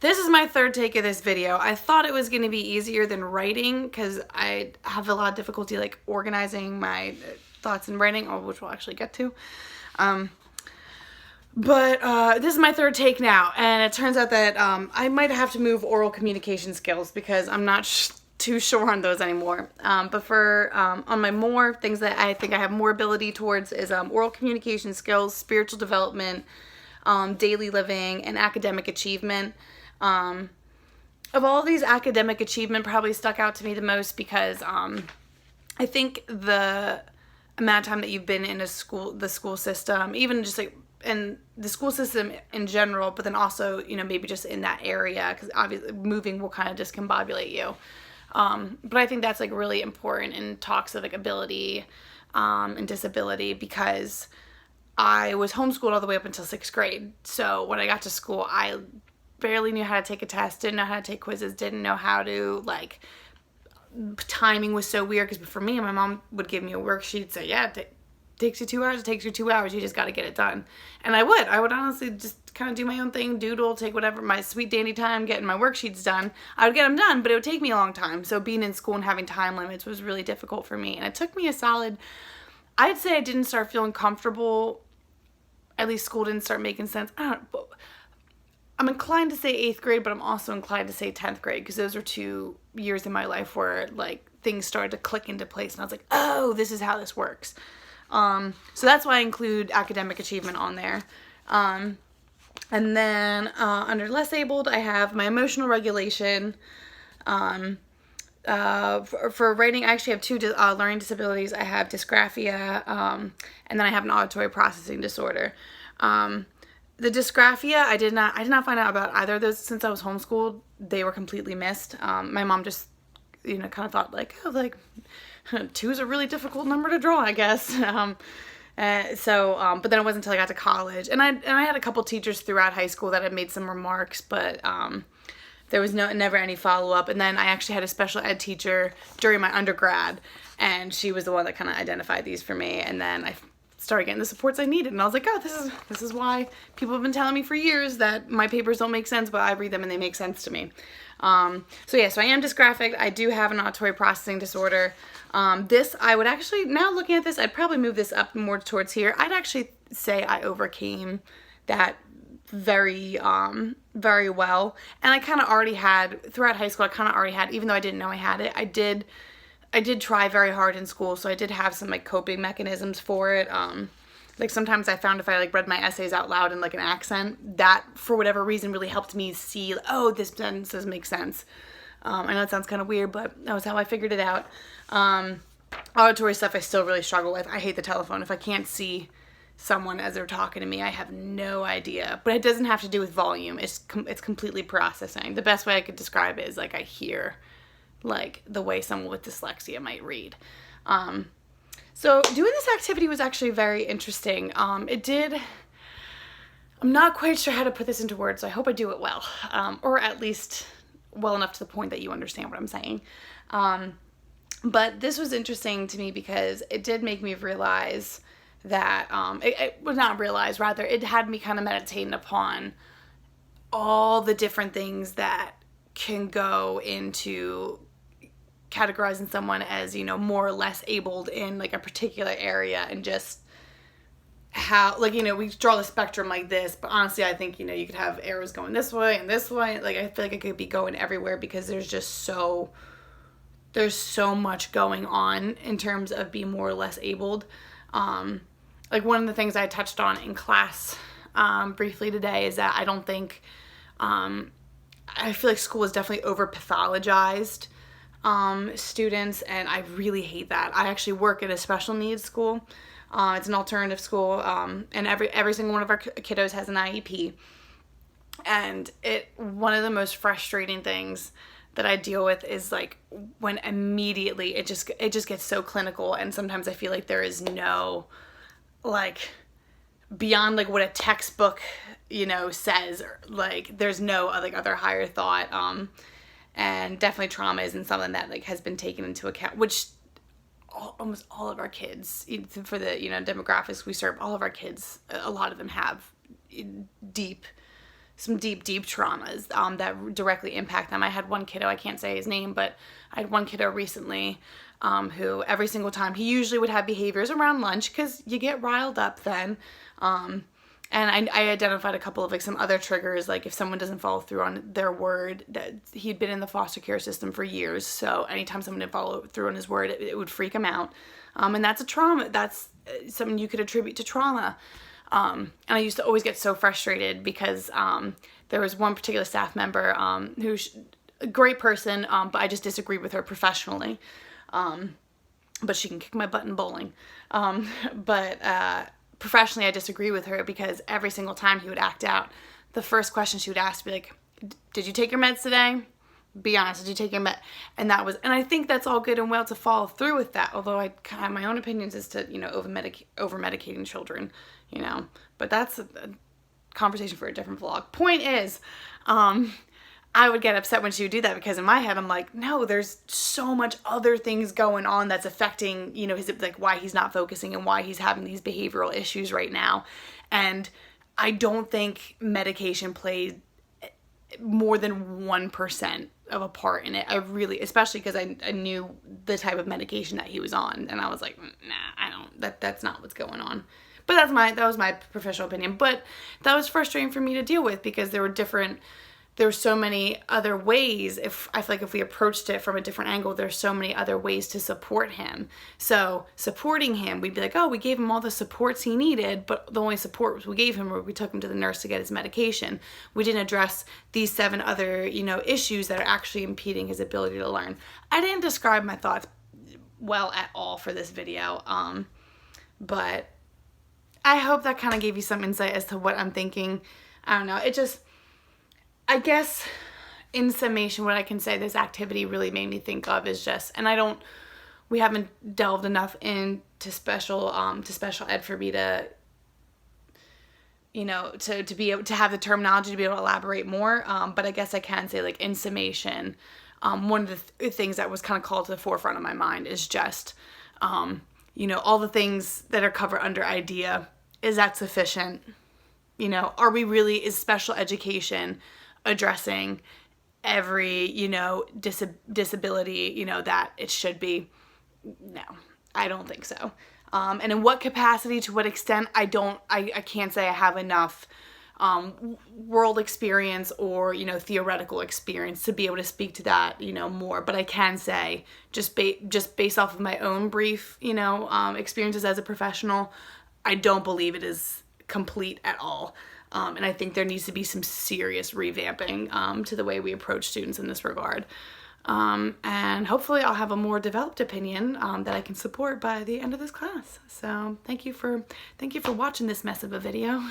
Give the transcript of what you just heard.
This is my third take of this video. I thought it was going to be easier than writing because I have a lot of difficulty like organizing my thoughts in writing, which we'll actually get to. But this is my third take now, and it turns out that I might have to move oral communication skills because I'm not too sure on those anymore. But for on my more things that I think I have more ability towards is oral communication skills, spiritual development, daily living, and academic achievement. Of all these, academic achievement probably stuck out to me the most because I think the amount of time that you've been in the school system, even just like in the school system in general, but then also, you know, maybe just in that area, because obviously moving will kind of discombobulate you. But I think that's like really important in talks of like ability and disability, because I was homeschooled all the way up until 6th grade. So when I got to school, I barely knew how to take a test, didn't know how to take quizzes, didn't know how to, like, timing was so weird because for me, my mom would give me a worksheet, say, yeah, it takes you 2 hours, it takes you 2 hours, you just got to get it done. And I would honestly just kind of do my own thing, doodle, take whatever, my sweet dandy time, getting my worksheets done. I would get them done, but it would take me a long time. So being in school and having time limits was really difficult for me. And it took me a solid, I'd say I didn't start feeling comfortable, at least school didn't start making sense. I'm inclined to say 8th grade, but I'm also inclined to say 10th grade because those are 2 years in my life where like things started to click into place and I was like, oh, this is how this works. So that's why I include academic achievement on there. And then under less abled, I have my emotional regulation. For writing, I actually have 2 learning disabilities. I have dysgraphia, and then I have an auditory processing disorder. The dysgraphia, I did not find out about either of those since I was homeschooled. They were completely missed. My mom just, you know, kind of thought like, oh, like 2 is a really difficult number to draw, I guess. But then it wasn't until I got to college, and I had a couple teachers throughout high school that had made some remarks, but there was never any follow up. And then I actually had a special ed teacher during my undergrad, and she was the one that kind of identified these for me. And then I started getting the supports I needed, and I was like, oh, this is why people have been telling me for years that my papers don't make sense, but I read them and they make sense to me. So I am dysgraphic. I do have an auditory processing disorder. This, I would actually, now looking at this, I'd probably move this up more towards here. I'd actually say I overcame that very, very well. And I kind of already had, throughout high school, even though I didn't know I had it, I did try very hard in school, so I did have some like coping mechanisms for it. Like sometimes I found if I like read my essays out loud in like an accent, that for whatever reason really helped me see, oh, this sentence does make sense. I know it sounds kind of weird, but that was how I figured it out. Auditory stuff I still really struggle with. I hate the telephone. If I can't see someone as they're talking to me, I have no idea. But it doesn't have to do with volume. It's completely processing. The best way I could describe it is like I hear like the way someone with dyslexia might read. So doing this activity was actually very interesting. I'm not quite sure how to put this into words, so I hope I do it well, or at least well enough to the point that you understand what I'm saying. But this was interesting to me because it did make me realize that, it had me kind of meditating upon all the different things that can go into categorizing someone as, you know, more or less abled in like a particular area, and just how, like, you know, we draw the spectrum like this, but honestly I think, you know, you could have arrows going this way and this way. Like I feel like it could be going everywhere because there's so much going on in terms of being more or less abled. Like one of the things I touched on in class briefly today is that I don't think I feel like school is definitely over pathologized students, and I really hate that. I actually work at a special needs school. It's an alternative school, and every single one of our kiddos has an IEP. And one of the most frustrating things that I deal with is like when immediately it just gets so clinical, and sometimes I feel like there is no, like, beyond like what a textbook, you know, says, or like there's no like other higher thought. And definitely trauma isn't something that like has been taken into account, which almost all of our kids, for the, you know, demographics we serve, all of our kids, a lot of them have deep some deep traumas that directly impact them. I had one kiddo, I can't say his name, but I had one kiddo recently who every single time, he usually would have behaviors around lunch because you get riled up then. And I identified a couple of like some other triggers, like if someone doesn't follow through on their word. That he'd been in the foster care system for years, so anytime someone didn't follow through on his word, it would freak him out. And that's a trauma. That's something you could attribute to trauma. And I used to always get so frustrated because there was one particular staff member who's a great person, but I just disagreed with her professionally. But she can kick my butt in bowling. Professionally, I disagree with her because every single time he would act out, the first question she would ask would be like, did you take your meds today? Be honest, did you take your med? And I think that's all good and well to follow through with that. Although I kind of have my own opinions as to, over medicating children, but that's a conversation for a different vlog. Point is, I would get upset when she would do that because in my head I'm like, no, there's so much other things going on that's affecting, his, like, why he's not focusing and why he's having these behavioral issues right now. And I don't think medication played more than 1% of a part in it. I really, especially because I knew the type of medication that he was on, and I was like, nah, that's not what's going on. But that was my professional opinion. But that was frustrating for me to deal with because there were so many other ways. I feel like if we approached it from a different angle, there's so many other ways to support him. So supporting him, we'd be like, oh, we gave him all the supports he needed, but the only support we gave him were we took him to the nurse to get his medication. We didn't address these 7 other, issues that are actually impeding his ability to learn. I didn't describe my thoughts well at all for this video, but I hope that kind of gave you some insight as to what I'm thinking. I don't know. I guess in summation, what I can say this activity really made me think of is just, and we haven't delved enough into special ed for me to, to be able to have the terminology to be able to elaborate more. But I guess I can say, like, in summation, one of the things that was kind of called to the forefront of my mind is just, all the things that are covered under IDEA. Is that sufficient? Are we really, is special education addressing every, disability, that it should be? No, I don't think so. And in what capacity, to what extent, I can't say I have enough world experience or, theoretical experience to be able to speak to that, more. But I can say, just based off of my own brief, experiences as a professional, I don't believe it is complete at all. And I think there needs to be some serious revamping to the way we approach students in this regard. And hopefully I'll have a more developed opinion that I can support by the end of this class. So thank you for watching this mess of a video.